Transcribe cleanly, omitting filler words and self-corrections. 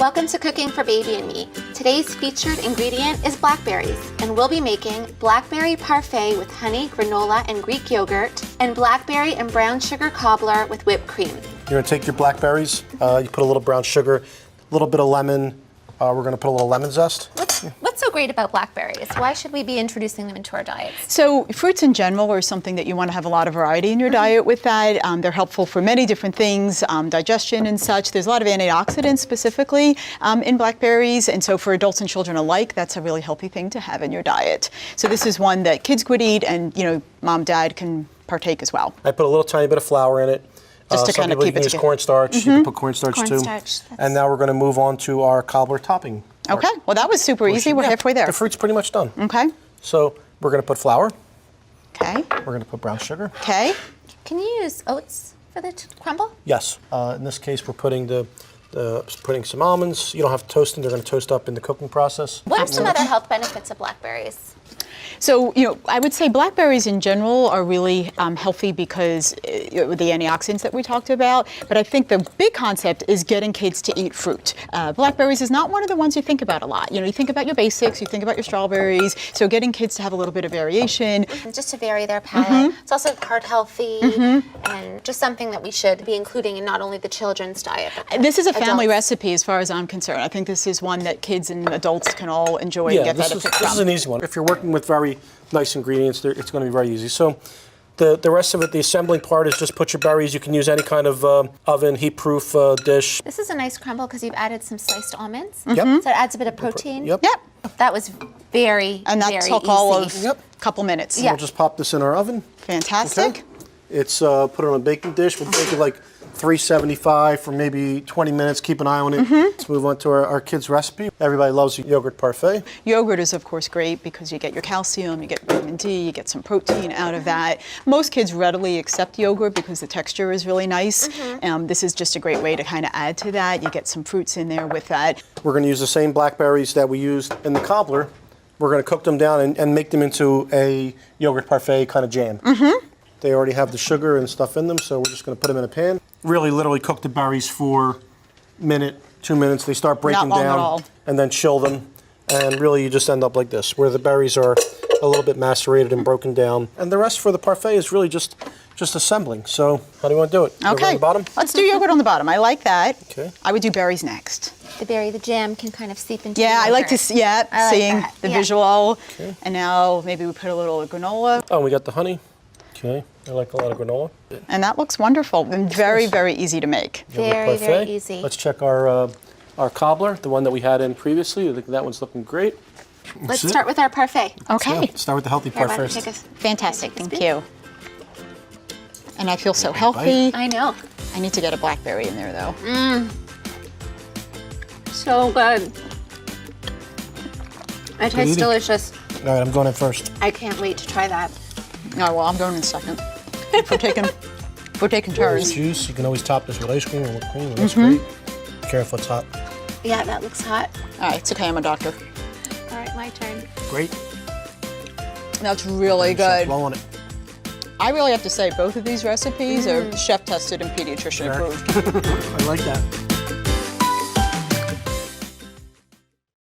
Welcome to Cooking for Baby and Me. Today's featured ingredient is blackberries, and we'll be making blackberry parfait with honey, granola, and Greek yogurt, and blackberry and brown sugar cobbler with whipped cream. You're gonna take your blackberries, you put a little brown sugar, a little bit of lemon, we're gonna put a little lemon zest. What's so great about blackberries? Why should we be introducing them into our diets? So fruits in general are something that you want to have a lot of variety in your diet with that. They're helpful for many different things, digestion and such. There's a lot of antioxidants specifically in blackberries, and so for adults and children alike, that's a really healthy thing to have in your diet. So this is one that kids could eat, and mom, dad can partake as well. I put a little tiny bit of flour in it. Just to kind of keep it together. You can use cornstarch, you can put cornstarch too. And now we're gonna move on to our cobbler topping. Okay, well that was super easy. We're halfway there. The fruit's pretty much done. Okay. So we're gonna put flour. Okay. We're gonna put brown sugar. Okay. Can you use oats for the crumble? Yes. In this case, we're putting putting some almonds. You don't have to toast them; they're going to toast up in the cooking process. What are some other health benefits of blackberries? So, I would say blackberries in general are really healthy because the antioxidants that we talked about. But I think the big concept is getting kids to eat fruit. Blackberries is not one of the ones you think about a lot. You think about your basics, you think about your strawberries. So getting kids to have a little bit of variation. Just to vary their palate. It's also heart healthy and just something that we should be including in not only the children's diet, but this is a family recipe as far as I'm concerned. I think this is one that kids and adults can all enjoy and get benefit from. This is an easy one. If you're working with very nice ingredients, it's going to be very easy. So the rest of it, the assembling part is just put your berries. You can use any kind of oven, heat-proof dish. This is a nice crumble because you've added some sliced almonds. Yep. So it adds a bit of protein. Yep. That was very, and that very took easy. all of a couple minutes. We'll just pop this in our oven. Fantastic. Okay. It's put it on a baking dish. We'll bake it like 375 for maybe 20 minutes. Keep an eye on it. Let's move on to our kids' recipe. Everybody loves yogurt parfait. Yogurt is, of course, great because you get your calcium, you get vitamin D, you get some protein out of that. Most kids readily accept yogurt because the texture is really nice. This is just a great way to kind of add to that. You get some fruits in there with that. We're going to use the same blackberries that we used in the cobbler. We're going to cook them down and make them into a yogurt parfait kind of jam. They already have the sugar and stuff in them, so we're just going to put them in a pan. Really, literally cook the berries for a minute, 2 minutes. They start breaking Not long down, at all. and then chill them. And really, you just end up like this, where the berries are a little bit macerated and broken down. And the rest for the parfait is really just assembling. So, how do you want to do it? Okay. On the bottom? Let's do yogurt on the bottom. I like that. Okay. I would do berries next. The jam can kind of seep into Yeah, the I like to see, seeing the visual. Okay. And now maybe we put a little granola. Oh, we got the honey. Okay. I like a lot of granola. And that looks wonderful and very, very easy to make. Very, very easy. Let's check our cobbler, the one that we had in previously. I think that one's looking great. Let's start with our parfait. Okay. Let's start with the healthy part first. Fantastic, thank you. And I feel so healthy. I know. I need to get a blackberry in there though. So good. It tastes delicious. All right, I'm going in first. I can't wait to try that. Oh, well, I'm going in second. If we're taking turns. Juice, you can always top this with ice cream or whipped cream. That's great. Careful, it's hot. Yeah, that looks hot. All right, it's okay, I'm a doctor. All right, my turn. Great. That's really good. Blow on it. I really have to say, both of these recipes are chef tested and pediatrician approved. I like that.